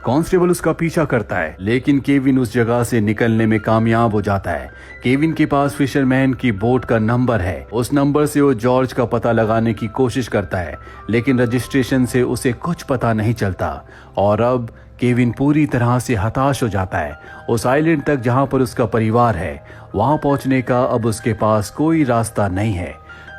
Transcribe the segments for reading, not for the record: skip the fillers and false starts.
Constable उसका पीछा करता है, लेकिन केविन उस जगह से निकलने में कामयाब हो जाता है। केविन के पास फिशरमैन की बोट का नंबर है। उस नंबर से वो जॉर्ज का पता लगाने की कोशिश करता है, लेकिन रजिस्ट्रेशन से उसे कुछ पता नहीं चलता। और अब केविन पूरी तरह से हताश हो जाता है। उस आइलैंड तक जहां पर उसका परिवार है, वहां पहुंचने का अब उसके पास कोई रास्ता नहीं है।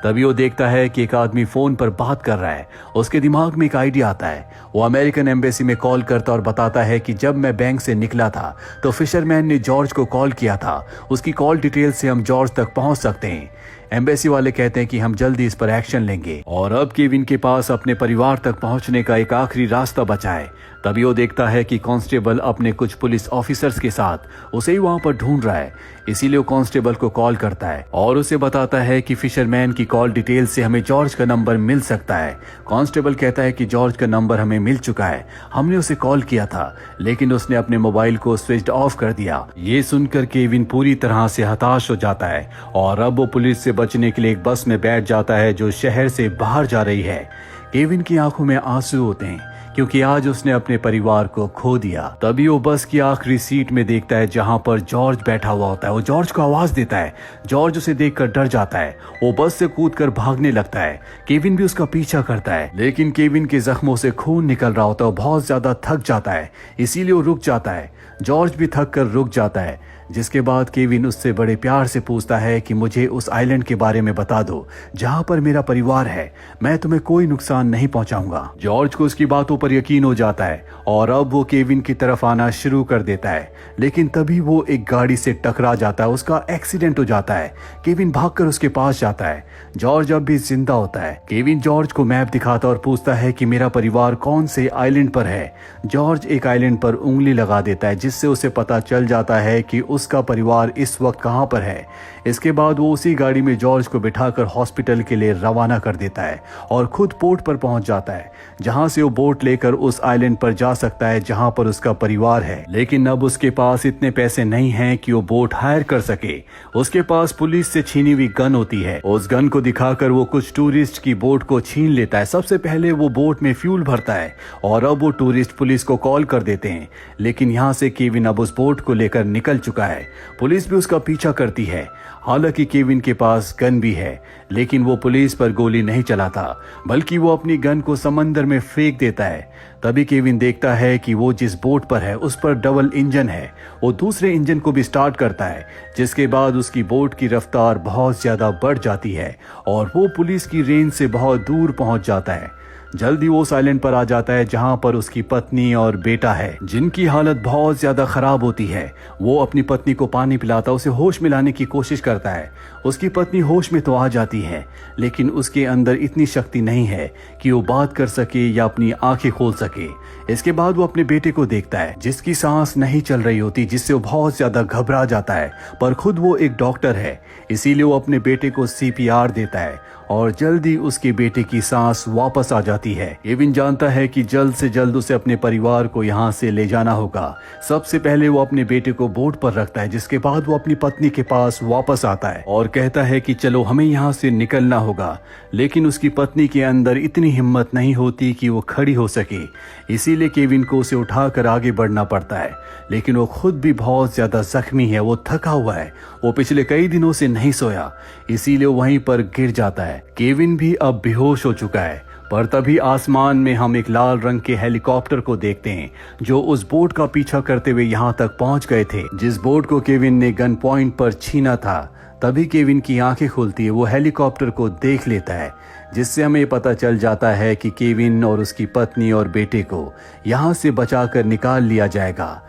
तभी वो देखता है कि एक आदमी फोन पर बात कर रहा है। उसके दिमाग में एक आइडिया आता है। वो अमेरिकन एम्बेसी में कॉल करता और बताता है कि जब मैं बैंक से निकला था तो फिशरमैन ने जॉर्ज को कॉल किया था। उसकी कॉल डिटेल से हम जॉर्ज तक पहुंच सकते हैं। एम्बेसी वाले कहते हैं कि हम जल्दी इस पर एक्शन लेंगे। और अब केविन के पास अपने परिवार तक पहुंचने का एक आखिरी रास्ता बचा है। तभी वो देखता है कि कांस्टेबल अपने कुछ पुलिस ऑफिसर्स के साथ उसे ही वहां पर ढूंढ रहा है। इसीलिए वो कांस्टेबल को कॉल करता है और उसे बताता है कि फिशरमैन की कॉल डिटेल से हमें जॉर्ज का नंबर मिल सकता है। कांस्टेबल कहता है कि जॉर्ज का नंबर हमें मिल चुका है, हमने उसे कॉल किया था, लेकिन उसने अपने मोबाइल को स्विच ऑफ कर दिया। ये सुनकर केविन पूरी तरह से हताश हो जाता है और अब वो पुलिस से बचने के लिए एक बस में बैठ जाता है जो शहर से बाहर जा रही है। केविन की आंखों में आंसू होते हैं क्योंकि आज उसने अपने परिवार को खो दिया। तभी वो बस की आखिरी सीट में देखता है जहां पर जॉर्ज बैठा हुआ होता है। वो जॉर्ज को आवाज देता है। जॉर्ज उसे देखकर डर जाता है। वो बस से कूदकर भागने लगता है। केविन भी उसका पीछा करता है, लेकिन केविन के जख्मों से खून निकल रहा होता है। वो बहुत ज्यादा थक जाता है, इसीलिए वो रुक जाता है। जॉर्ज भी थक कर रुक जाता है, जिसके बाद केविन उससे बड़े प्यार से पूछता है कि मुझे उस आइलैंड के बारे में बता दो जहां पर मेरा परिवार है, मैं तुम्हें कोई नुकसान नहीं पहुंचाऊंगा। जॉर्ज को उसकी बातों पर यकीन हो जाता है और अब वो केविन की तरफ आना शुरू कर देता है, लेकिन तभी वो एक गाड़ी से टकरा जाता है। उसका एक्सीडेंट हो जाता है। केविन भागकर उसके पास जाता है। जॉर्ज अब भी जिंदा होता है। केविन जॉर्ज को मैप दिखाता और पूछता है कि मेरा परिवार कौन से आइलैंड पर है। जॉर्ज एक आइलैंड पर उंगली लगा देता है, जिससे उसे पता चल जाता है कि उसका परिवार इस वक्त कहां पर है। इसके बाद वो उसी गाड़ी में जॉर्ज को बिठाकर हॉस्पिटल के लिए रवाना कर देता है और खुद पोर्ट पर पहुंच जाता है, जहां से वो बोट लेकर उस आइलैंड पर जा सकता है जहां पर उसका परिवार है। लेकिन अब उसके पास इतने पैसे नहीं हैं कि वो बोट हायर कर सके। उसके पास पुलिस से छीनी हुई गन होती है। उस गन को दिखाकर वो कुछ टूरिस्ट की बोट को छीन लेता है। सबसे पहले वो बोट में फ्यूल भरता है और अब वो टूरिस्ट पुलिस को कॉल कर देते हैं, लेकिन यहाँ से केविन अब उस बोट को लेकर निकल चुका है। पुलिस भी उसका पीछा करती है। हालांकि केविन के पास गन भी है, लेकिन वो पुलिस पर गोली नहीं चलाता, बल्कि वो अपनी गन को समंदर में फेंक देता है। तभी केविन देखता है कि वो जिस बोट पर है उस पर डबल इंजन है। वो दूसरे इंजन को भी स्टार्ट करता है, जिसके बाद उसकी बोट की रफ्तार बहुत ज्यादा बढ़ जाती है और वो पुलिस की रेंज से बहुत दूर पहुंच जाता है। जल्दी वो उस आइलैंड पर आ जाता है जहां पर उसकी पत्नी और बेटा है, जिनकी हालत बहुत ज्यादा खराब होती है। वो अपनी पत्नी को पानी पिलाता, उसे होश में लाने की कोशिश करता है। उसकी पत्नी होश में तो आ जाती है, लेकिन उसके अंदर इतनी शक्ति नहीं है कि वो बात कर सके या अपनी आंखें खोल सके। इसके बाद वो अपने बेटे को देखता है, जिसकी सांस नहीं चल रही होती, जिससे वो बहुत ज्यादा घबरा जाता है। पर खुद वो एक डॉक्टर है, इसीलिए वो अपने बेटे को CPR देता है और जल्दी उसके बेटे की सांस वापस आ जाती है। केविन जानता है कि जल्द से जल्द उसे अपने परिवार को यहाँ से ले जाना होगा। सबसे पहले वो अपने बेटे को बोट पर रखता है, जिसके बाद वो अपनी पत्नी के पास वापस आता है और कहता है कि चलो हमें यहाँ से निकलना होगा। लेकिन उसकी पत्नी के अंदर इतनी हिम्मत नहीं होती कि वो खड़ी हो सके, इसीलिए केविन को उसे उठाकर आगे बढ़ना पड़ता है। लेकिन वो खुद भी बहुत ज्यादा जख्मी है, वो थका हुआ है, वो पिछले कई दिनों से नहीं सोया, इसीलिए वहीं पर गिर जाता है। केविन भी अब बेहोश हो चुका है। पर तभी आसमान में हम एक लाल रंग के हेलीकॉप्टर को देखते हैं, जो उस बोट का पीछा करते हुए यहाँ तक पहुँच गए थे, जिस बोट को केविन ने गन पॉइंट पर छीना था। तभी केविन की आंखें खुलती है। वो हेलीकॉप्टर को देख लेता है, जिससे हमें पता चल जाता है कि केविन और उसकी पत्नी और बेटे को यहाँ से बचाकर निकाल लिया जाएगा।